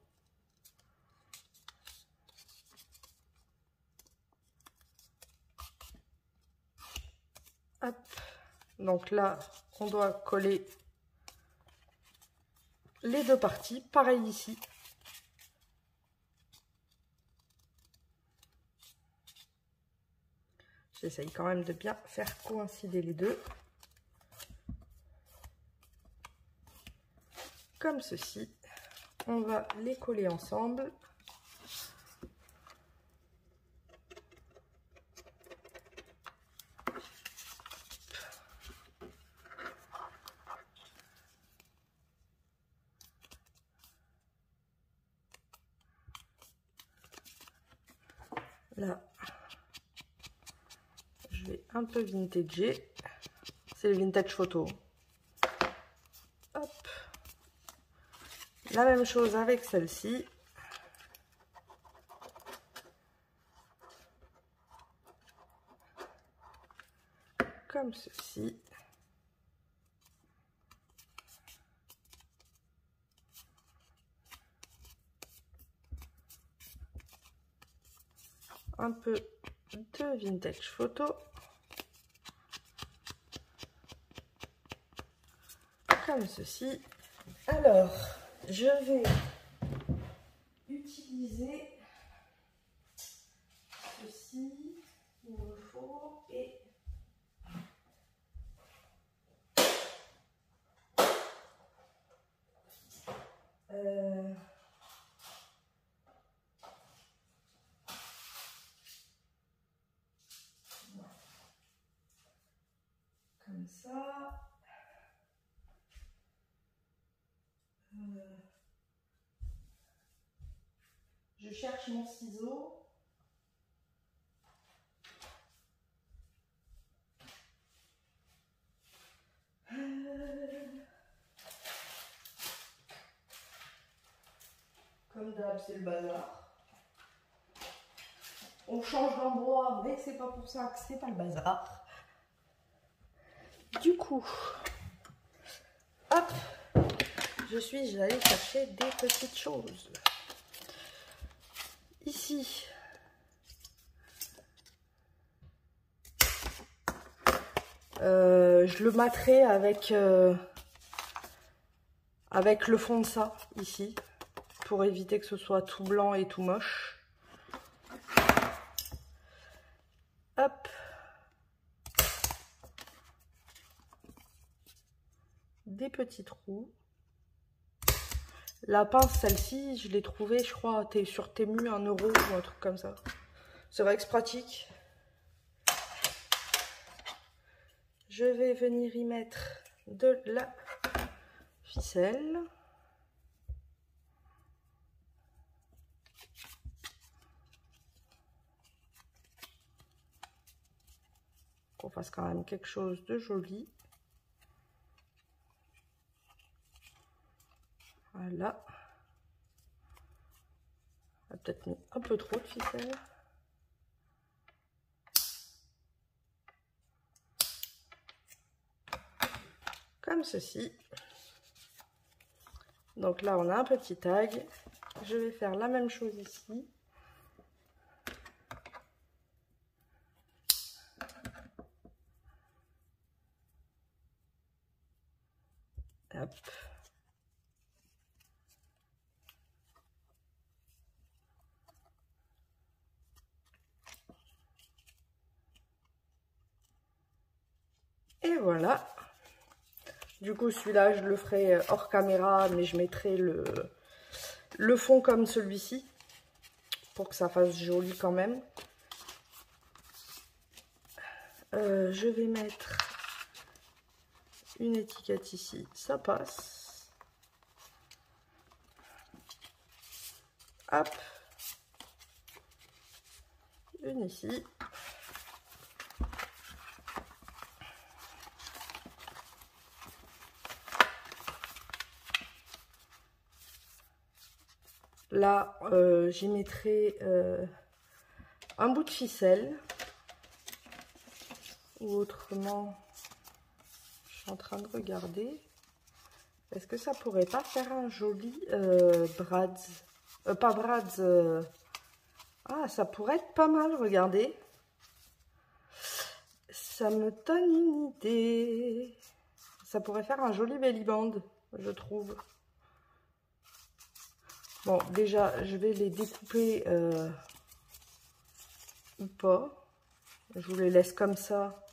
S1: Hop. Donc là, on doit coller les deux parties. Pareil ici. J'essaye quand même de bien faire coïncider les deux. comme ceci. On va les coller ensemble. Là, je vais un peu vintager. C'est le vintage photo. Hop. La même chose avec celle-ci. Comme ceci. Un peu de vintage photo. Comme ceci. Alors, je vais utiliser ceci, il me faut, et comme ça. Je cherche mon ciseau. Comme d'hab, c'est le bazar. On change d'endroit, mais c'est pas pour ça que c'est pas le bazar. Du coup, hop, j'allais chercher des petites choses. Ici, je le matterai avec le fond de ça, ici, pour éviter que ce soit tout blanc et tout moche. Hop. Des petits trous. La pince, celle-ci, je l'ai trouvée, je crois, sur Temu, 1 € ou un truc comme ça. C'est vrai que c'est pratique. Je vais venir y mettre de la ficelle. Qu'on fasse quand même quelque chose de joli. Voilà. On a peut-être mis un peu trop de ficelle. Comme ceci. Donc là, on a un petit tag. Je vais faire la même chose ici. Hop. Et voilà. Du coup, celui-là, je le ferai hors caméra, mais je mettrai le fond comme celui-ci, pour que ça fasse joli quand même. Je vais mettre une étiquette ici, ça passe. Hop. Une ici. Là, j'y mettrai un bout de ficelle. Ou autrement, je suis en train de regarder. Est-ce que ça pourrait pas faire un joli brads? Pas brads. Ah, ça pourrait être pas mal, regardez. Ça me donne une idée. Ça pourrait faire un joli belly band, je trouve. Bon, déjà, je vais les découper ou pas. Je vous les laisse comme ça.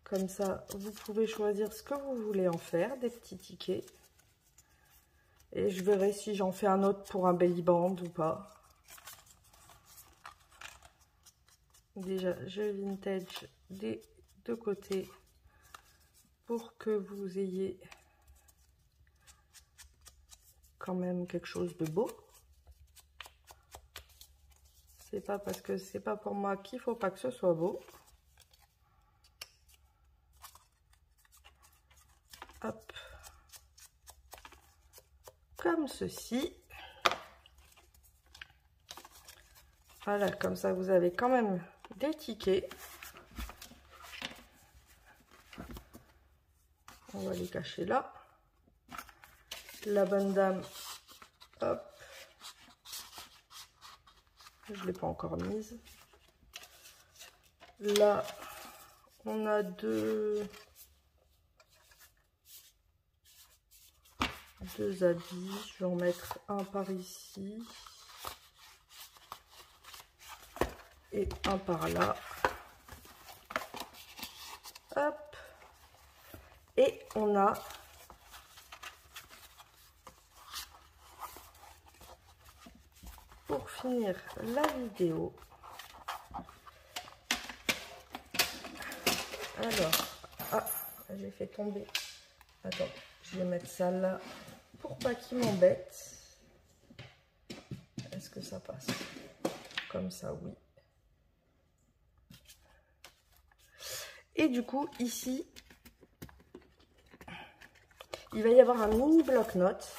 S1: Comme ça, vous pouvez choisir ce que vous voulez en faire, des petits tickets. Et je verrai si j'en fais un autre pour un belly band ou pas. Déjà, je vintage des deux côtés pour que vous ayez quand même quelque chose de beau. C'est pas parce que c'est pas pour moi qu'il faut pas que ce soit beau. Hop. Comme ceci. Voilà, comme ça vous avez quand même des tickets. On va les cacher là. La bonne dame, hop. Je ne l'ai pas encore mise. Là, on a deux habits. Je vais en mettre un par ici. Et un par là. Hop. Et on a pour finir la vidéo. Alors, ah, j'ai fait tomber. Attends, je vais mettre ça là pour pas qu'il m'embête. Est-ce que ça passe? Comme ça, oui. Et du coup, ici, il va y avoir un mini bloc-notes.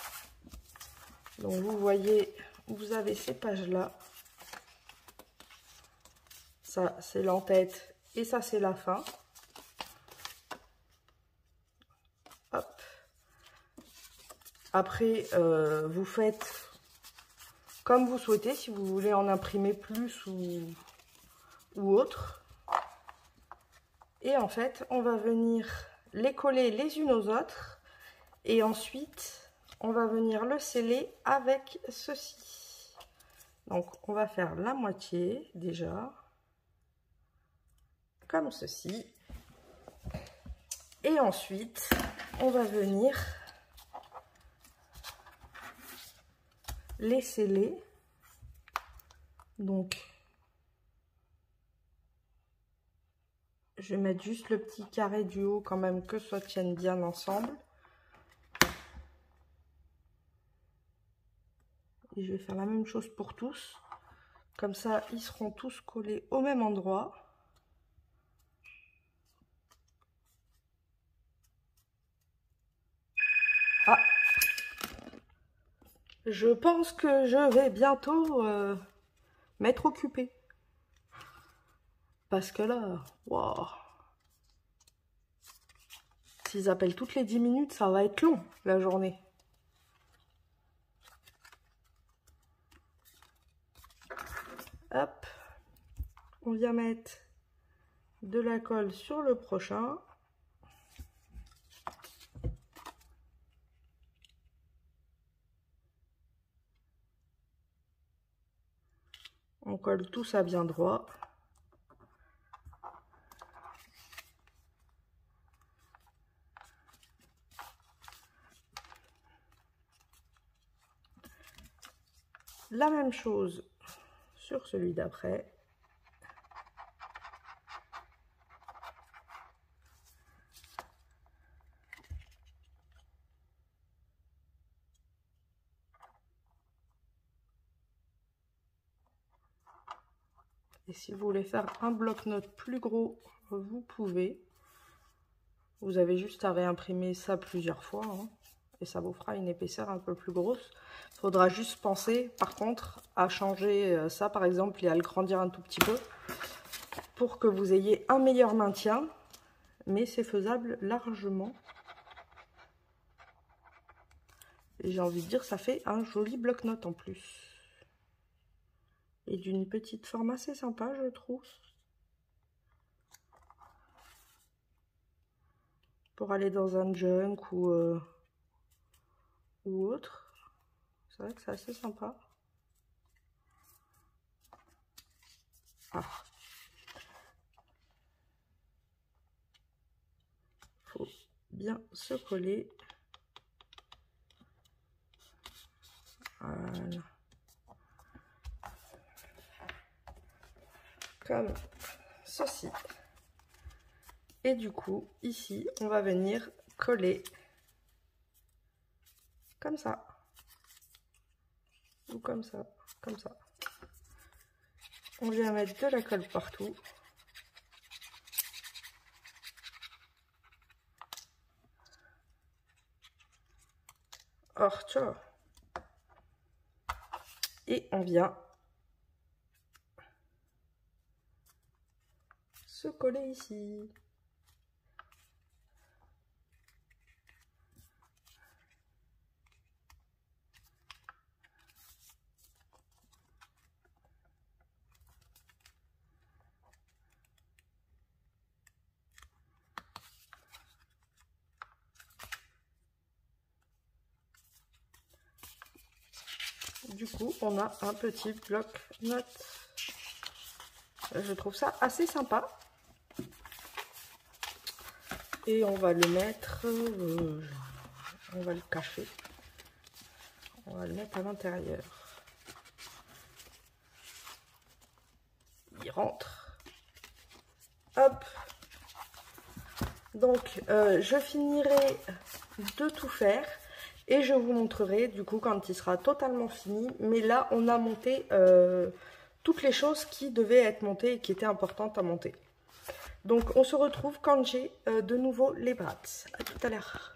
S1: Donc, vous voyez, vous avez ces pages-là. Ça, c'est l'entête et ça, c'est la fin. Hop. Après, vous faites comme vous souhaitez, si vous voulez en imprimer plus ou autre. Et en fait, on va venir les coller les unes aux autres. Et ensuite, on va venir le sceller avec ceci. Donc, on va faire la moitié déjà. Comme ceci. Et ensuite, on va venir les sceller. Donc, je vais mettre juste le petit carré du haut quand même, que ça tienne bien ensemble. Et je vais faire la même chose pour tous. Comme ça, ils seront tous collés au même endroit. Ah! Je pense que je vais bientôt m'être occupée. Parce que là, waouh! S'ils appellent toutes les 10 minutes, ça va être long, la journée. Hop, on vient mettre de la colle sur le prochain. On colle tout ça bien droit. La même chose sur celui d'après. Et si vous voulez faire un bloc-notes plus gros, vous pouvez. Vous avez juste à réimprimer ça plusieurs fois, hein, et ça vous fera une épaisseur un peu plus grosse. Il faudra juste penser, par contre, à changer ça, par exemple, et à le grandir un tout petit peu, pour que vous ayez un meilleur maintien. Mais c'est faisable largement. Et j'ai envie de dire, ça fait un joli bloc-notes en plus. Et d'une petite forme assez sympa, je trouve. Pour aller dans un junk ou autre. C'est vrai que c'est assez sympa. Ah. Faut bien se coller. Voilà. Comme ceci. Et du coup, ici, on va venir coller comme ça. Ou comme ça, comme ça. On vient mettre de la colle partout. Or, tu vois. Et on vient se coller ici. Du coup, on a un petit bloc-notes. Je trouve ça assez sympa. Et on va le mettre, on va le cacher. On va le mettre à l'intérieur. Il rentre. Hop. Donc, je finirai de tout faire. Et je vous montrerai du coup quand il sera totalement fini. Mais là, on a monté toutes les choses qui devaient être montées et qui étaient importantes à monter. Donc, on se retrouve quand j'ai de nouveau les brats. À tout à l'heure.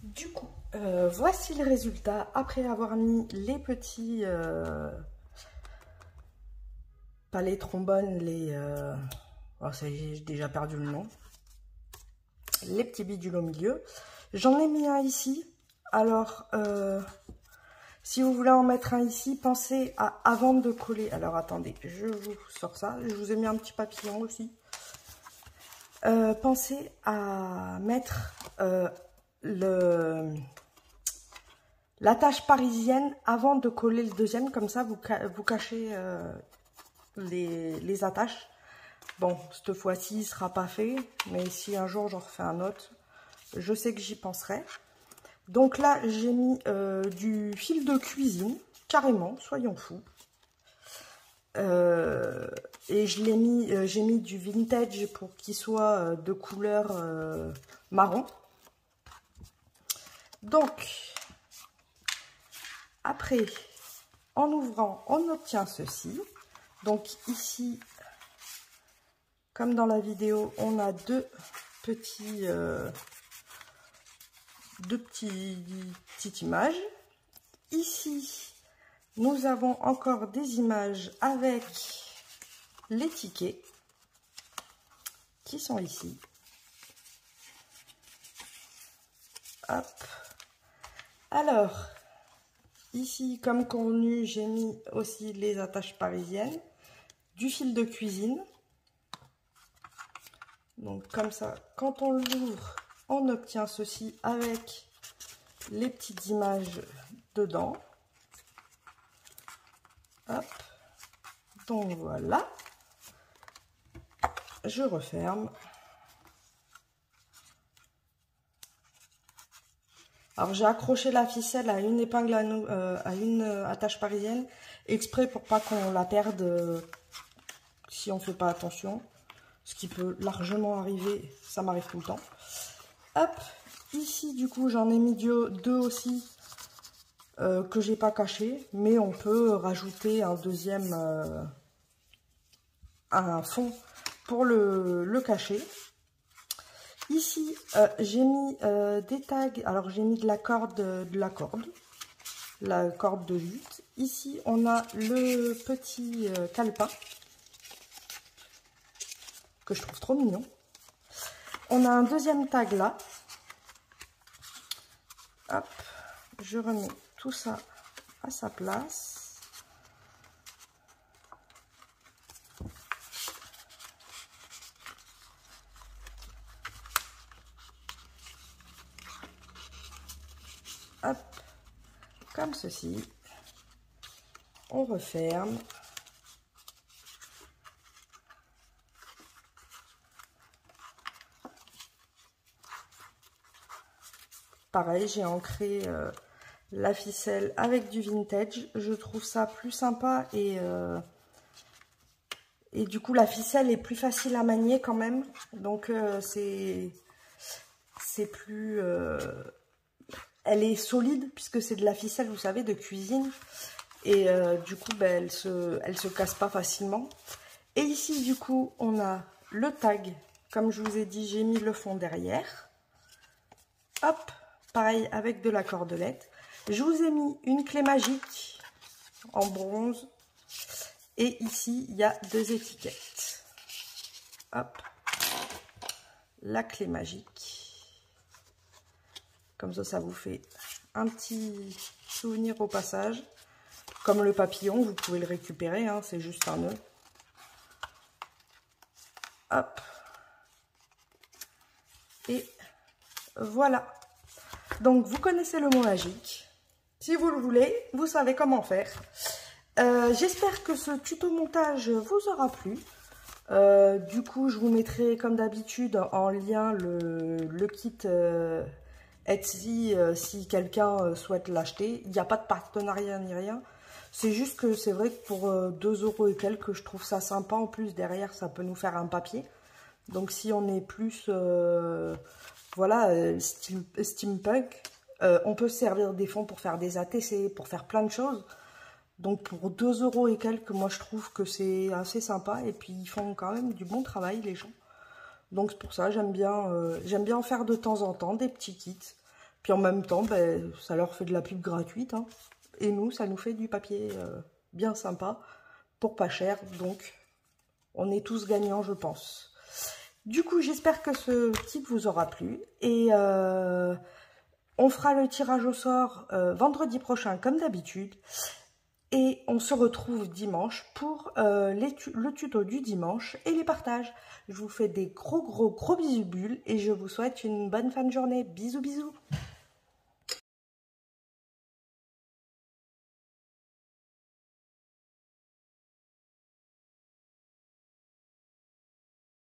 S1: Du coup, voici le résultat après avoir mis les petits... pas les trombones, les... oh, ça y est, j'ai déjà perdu le nom. Les petits bidules au milieu. J'en ai mis un ici. Alors, si vous voulez en mettre un ici, pensez à, avant de coller. Alors, attendez, je vous sors ça. Je vous ai mis un petit papillon aussi. Pensez à mettre l'attache parisienne avant de coller le deuxième. Comme ça, vous cachez les attaches. Bon, cette fois-ci, il ne sera pas fait. Mais si un jour, j'en refais un autre, je sais que j'y penserai. Donc là, j'ai mis du fil de cuisine, carrément, soyons fous. Et je l'ai mis, j'ai mis du vintage pour qu'il soit de couleur marron. Donc, après, en ouvrant, on obtient ceci. Donc ici, comme dans la vidéo, on a deux petites images. Ici, nous avons encore des images avec les tickets qui sont ici. Hop. Alors, ici, comme convenu, j'ai mis aussi les attaches parisiennes, du fil de cuisine. Donc comme ça, quand on l'ouvre, on obtient ceci avec les petites images dedans. Hop. Donc voilà. Je referme. Alors j'ai accroché la ficelle à une épingle à une attache parisienne, exprès pour pas qu'on la perde si on ne fait pas attention. Ce qui peut largement arriver, ça m'arrive tout le temps. Hop, ici du coup j'en ai mis deux aussi que j'ai pas caché, mais on peut rajouter un deuxième, un fond pour le cacher. Ici j'ai mis des tags, alors j'ai mis de la corde de jute. Ici on a le petit calepin que je trouve trop mignon. On a un deuxième tag là. Hop, je remets tout ça à sa place. Hop, comme ceci. On referme. Pareil, j'ai ancré la ficelle avec du vintage. Je trouve ça plus sympa et du coup la ficelle est plus facile à manier quand même. Donc c'est plus... elle est solide puisque c'est de la ficelle, vous savez, de cuisine. Et du coup, ben, elle se casse pas facilement. Et ici, du coup, on a le tag. Comme je vous ai dit, j'ai mis le fond derrière. Hop, pareil avec de la cordelette. Je vous ai mis une clé magique en bronze. Et ici, il y a 2 étiquettes. Hop, la clé magique. Comme ça vous fait un petit souvenir au passage. Comme le papillon, vous pouvez le récupérer, hein, c'est juste un nœud. Hop. Et voilà. Donc, vous connaissez le mot magique. Si vous le voulez, vous savez comment faire. J'espère que ce tuto montage vous aura plu. Du coup, je vous mettrai, comme d'habitude, en lien le kit Etsy si quelqu'un souhaite l'acheter. Il n'y a pas de partenariat ni rien. C'est juste que c'est vrai que pour 2 € et quelques, je trouve ça sympa. En plus, derrière, ça peut nous faire un papier. Donc, si on est plus, voilà, steampunk, on peut se servir des fonds pour faire des ATC, pour faire plein de choses. Donc, pour 2 € et quelques, moi, je trouve que c'est assez sympa. Et puis, ils font quand même du bon travail, les gens. Donc, c'est pour ça, j'aime bien en faire de temps en temps, des petits kits. Puis, en même temps, ben, ça leur fait de la pub gratuite, hein. Et nous, ça nous fait du papier bien sympa, pour pas cher. Donc, on est tous gagnants, je pense. Du coup, j'espère que ce kit vous aura plu. Et on fera le tirage au sort vendredi prochain, comme d'habitude. Et on se retrouve dimanche pour le tuto du dimanche et les partages. Je vous fais des gros bisous bulles et je vous souhaite une bonne fin de journée. Bisous bisous.